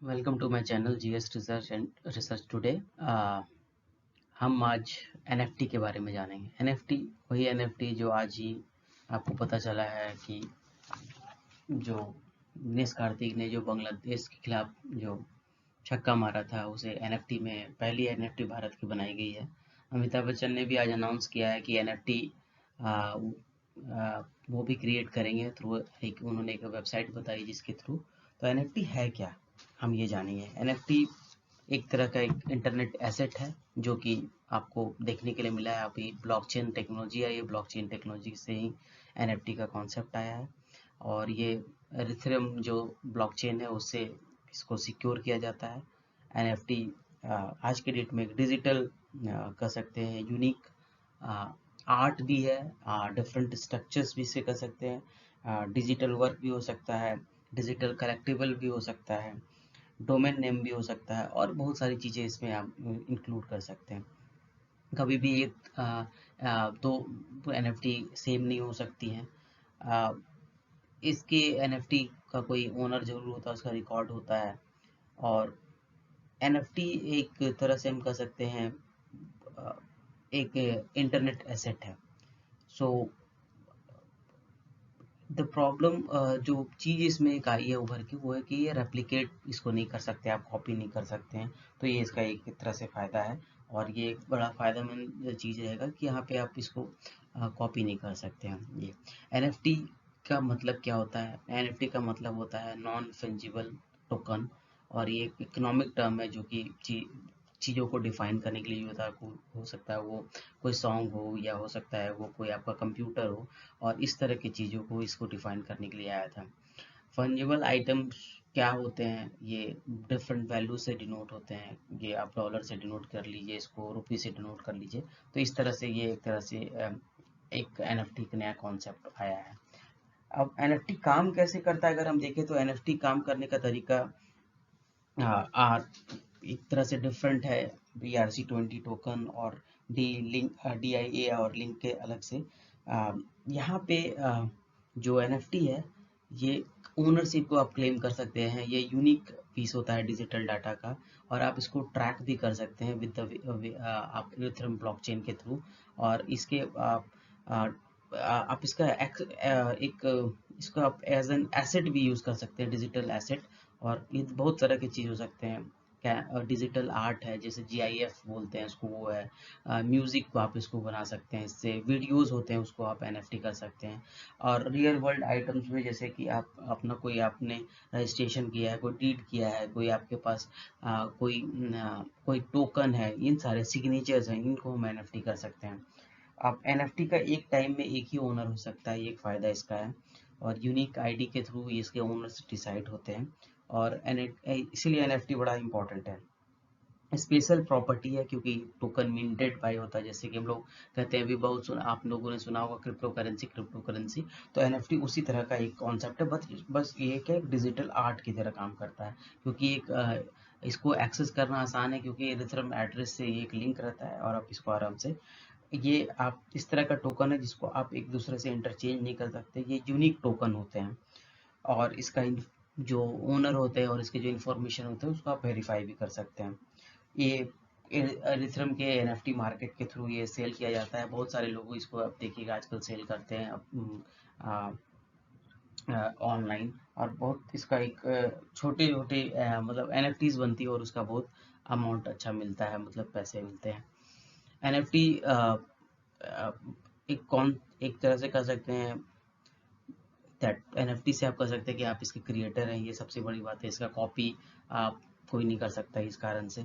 Welcome to my channel GS research and research today. हम आज NFT के बारे में जानेंगे। एनएफटी वही एनएफटी जो आज ही आपको पता चला है कि जो दिनेश कार्तिक ने जो बांग्लादेश के खिलाफ जो छक्का मारा था उसे एनएफटी में पहली एनएफटी भारत की बनाई गई है। अमिताभ बच्चन ने भी आज अनाउंस किया है कि एनएफटी वो भी क्रिएट करेंगे थ्रू एक उन्होंने एक वेबसाइट बताई जिसके थ्रू। तो एनएफटी है क्या, हम ये जानेंगे। एनएफटी एक तरह का एक इंटरनेट एसेट है जो कि आपको देखने के लिए मिला है। अभी ब्लॉकचेन टेक्नोलॉजी है, ये ब्लॉकचेन टेक्नोलॉजी से ही एनएफटी का कॉन्सेप्ट आया है। और ये इथेरियम जो ब्लॉकचेन है उससे इसको सिक्योर किया जाता है। एनएफटी आज के डेट में डिजिटल कह सकते हैं यूनिक आर्ट भी है, डिफरेंट स्ट्रक्चर्स भी इसे कर सकते हैं, डिजिटल वर्क भी हो सकता है, डिजिटल कलेक्टिबल भी हो सकता है, डोमेन नेम भी हो सकता है और बहुत सारी चीज़ें इसमें आप इंक्लूड कर सकते हैं। कभी भी ये दो एनएफटी सेम नहीं हो सकती हैं। आ, इसके एनएफटी का कोई ओनर जरूर होता है, उसका रिकॉर्ड होता है। और एनएफटी एक तरह से हम कह सकते हैं आ, एक इंटरनेट एसेट है। सो द प्रॉब्लम जो चीज़ इसमें एक आई है उभर के, वो है कि ये रेप्लिकेट इसको नहीं कर सकते, आप कॉपी नहीं कर सकते हैं। तो ये इसका एक तरह से फ़ायदा है। और ये एक बड़ा फ़ायदेमंद चीज़ रहेगा कि यहाँ पे आप इसको कॉपी नहीं कर सकते हैं। ये एनएफटी का मतलब क्या होता है? एनएफटी का मतलब होता है नॉन फंजिबल टोकन। और ये एक इकोनॉमिक टर्म है जो कि चीज़ों को डिफाइन करने के लिए यूज़ होता है। हो सकता है वो कोई सॉन्ग हो या हो सकता है वो कोई आपका कंप्यूटर हो। और इस तरह की चीज़ों को इसको डिफाइन करने के लिए आया था। फंजिबल आइटम्स क्या होते हैं? ये डिफरेंट वैल्यू से डिनोट होते हैं। ये आप डॉलर से डिनोट कर लीजिए, इसको रुपये से डिनोट कर लीजिए। तो इस तरह से ये एक तरह से एक एनएफटी का नया कॉन्सेप्ट आया है। अब एनएफटी काम कैसे करता है अगर हम देखें तो एनएफटी काम करने का तरीका एक तरह से डिफरेंट है BRC20 टोकन और डी लिंक DIA और लिंक के अलग से। यहाँ पे जो एनएफटी है ये ओनरशिप को आप क्लेम कर सकते हैं। ये यूनिक पीस होता है डिजिटल डाटा का। और आप इसको ट्रैक भी कर सकते हैं विद आप इथेरियम ब्लॉकचेन के थ्रू। और इसके आप इसका इसको आप एज एन एसेट भी यूज़ कर सकते हैं, डिजिटल एसेट। और ये बहुत तरह की चीज़ हो सकते हैं। क्या डिजिटल आर्ट है, जैसे GIF बोलते हैं उसको, वो है म्यूज़िक को आप इसको बना सकते हैं, इससे वीडियोस होते हैं उसको आप एनएफटी कर सकते हैं। और रियल वर्ल्ड आइटम्स में जैसे कि आप अपना कोई आपने रजिस्ट्रेशन किया है, कोई डीड किया है, कोई आपके पास कोई टोकन है, इन सारे सिग्नेचर्स हैं, इनको हम एनएफटी कर सकते हैं। आप एनएफटी का एक टाइम में एक ही ओनर हो सकता है, ये एक फ़ायदा इसका है। और यूनिक आईडी के थ्रू इसके ओनर्स डिसाइड होते हैं। और इसीलिए एनएफटी बड़ा इंपॉर्टेंट है। स्पेशल प्रॉपर्टी है क्योंकि टोकन मिंटेड बाय होता है। जैसे कि हम लोग कहते हैं, अभी बहुत सुना, आप लोगों ने सुना होगा क्रिप्टो करेंसी, क्रिप्टो करेंसी। तो एनएफटी उसी तरह का एक कॉन्सेप्ट है। बस ये क्या एक डिजिटल आर्ट की तरह काम करता है। क्योंकि इसको एक्सेस करना आसान है क्योंकि इथेरियम एड्रेस से ये एक लिंक रहता है और आप इसको आराम से, ये आप इस तरह का टोकन है जिसको आप एक दूसरे से इंटरचेंज नहीं कर सकते। ये यूनिक टोकन होते हैं। और इसका जो ओनर होते हैं और इसके जो इन्फॉर्मेशन होते हैं उसको आप वेरीफाई भी कर सकते हैं। ये इथेरियम के एनएफटी मार्केट के थ्रू ये सेल किया जाता है। बहुत सारे लोग इसको आप देखिएगा आजकल सेल करते हैं ऑनलाइन। और बहुत इसका एक छोटे छोटे मतलब एनएफटीज बनती है और उसका बहुत अमाउंट अच्छा मिलता है, मतलब पैसे मिलते हैं। एनएफटी एक तरह से कह सकते हैं दैट एनएफटी से आप कह सकते हैं कि आप इसके क्रिएटर हैं। ये सबसे बड़ी बात है। इसका कॉपी आप कोई नहीं कर सकता इस कारण से।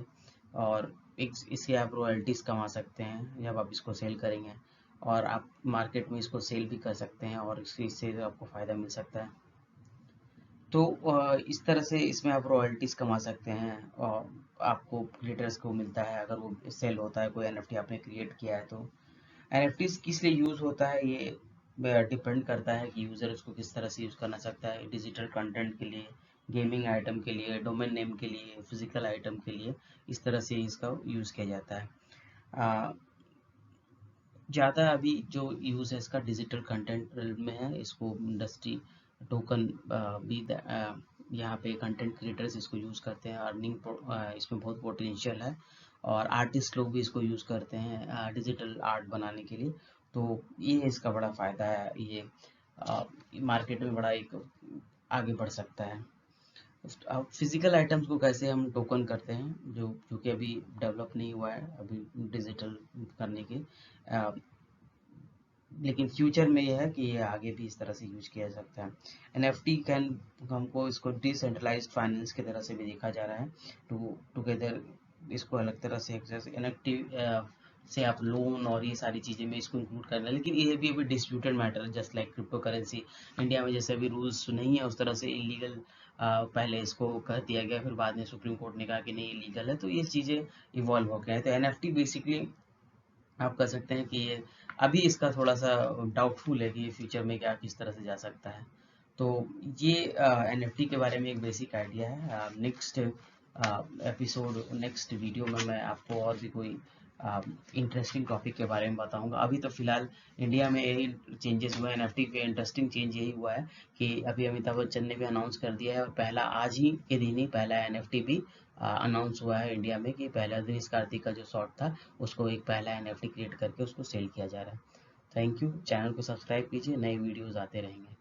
और इससे आप रॉयल्टीज कमा सकते हैं जब आप इसको सेल करेंगे। और आप मार्केट में इसको सेल भी कर सकते हैं और इससे आपको फ़ायदा मिल सकता है। तो इस तरह से इसमें आप रॉयल्टीज कमा सकते हैं और आपको क्रिएटर्स को मिलता है अगर वो सेल होता है, कोई एनएफटी आपने क्रिएट किया है तो। एनएफटीज किस लिए यूज़ होता है ये डिपेंड करता है कि यूज़र उसको किस तरह से यूज़ करना चाहता है। डिजिटल कंटेंट के लिए, गेमिंग आइटम के लिए, डोमेन नेम के लिए, फिजिकल आइटम के लिए, इस तरह से इसका यूज़ किया जाता है। ज़्यादा अभी जो यूज़ है इसका डिजिटल कंटेंट में है। इसको इंडस्ट्री टोकन भी यहाँ पे कंटेंट क्रिएटर्स इसको यूज़ करते हैं, अर्निंग इसमें बहुत पोटेंशियल है, और आर्टिस्ट लोग भी इसको यूज़ करते हैं डिजिटल आर्ट बनाने के लिए। तो ये इसका बड़ा फ़ायदा है, ये मार्केट में बड़ा एक आगे बढ़ सकता है। अब फिजिकल आइटम्स को कैसे हम टोकन करते हैं, जो कि अभी डेवलप नहीं हुआ है अभी डिजिटल करने के, लेकिन फ्यूचर में ये है कि ये आगे भी इस तरह से यूज किया जा सकता है। एनएफटी कैन, हमको इसको डिसेंट्रलाइज्ड फाइनेंस की तरह से भी देखा जा रहा है। टुगेदर इसको अलग तरह से जैसे एनएफटी से आप लोन और ये सारी चीज़ें में इसको इंक्लूड कर रहे हैं, लेकिन ये भी अभी डिस्प्यूटेड मैटर है, just like crypto currency. India में जैसे अभी रूल्स नहीं है उस तरह से इलीगल, पहले इसको कह दिया गया, फिर बाद में सुप्रीम कोर्ट ने कहा कि नहीं इलीगल है, तो ये चीज़ें इवॉल्व हो गए हैं। तो एनएफटी बेसिकली आप कह सकते हैं कि ये अभी इसका थोड़ा सा डाउटफुल है कि ये फ्यूचर में क्या किस तरह से जा सकता है। तो ये एनएफटी के बारे में एक बेसिक आइडिया है। नेक्स्ट एपिसोड, नेक्स्ट वीडियो में मैं आपको और भी कोई इंटरेस्टिंग टॉपिक के बारे में बताऊंगा। अभी तो फिलहाल इंडिया में यही चेंजेस हुए हैं एनएफटी पे। इंटरेस्टिंग चेंज यही हुआ है कि अभी अमिताभ बच्चन ने भी अनाउंस कर दिया है, और पहला आज ही के दिन ही पहला एनएफटी भी अनाउंस हुआ है इंडिया में, कि पहला दिनेश कार्तिक का जो शॉट था उसको एक पहला एनएफटी क्रिएट करके उसको सेल किया जा रहा है। थैंक यू, चैनल को सब्सक्राइब कीजिए, नए वीडियोस आते रहेंगे।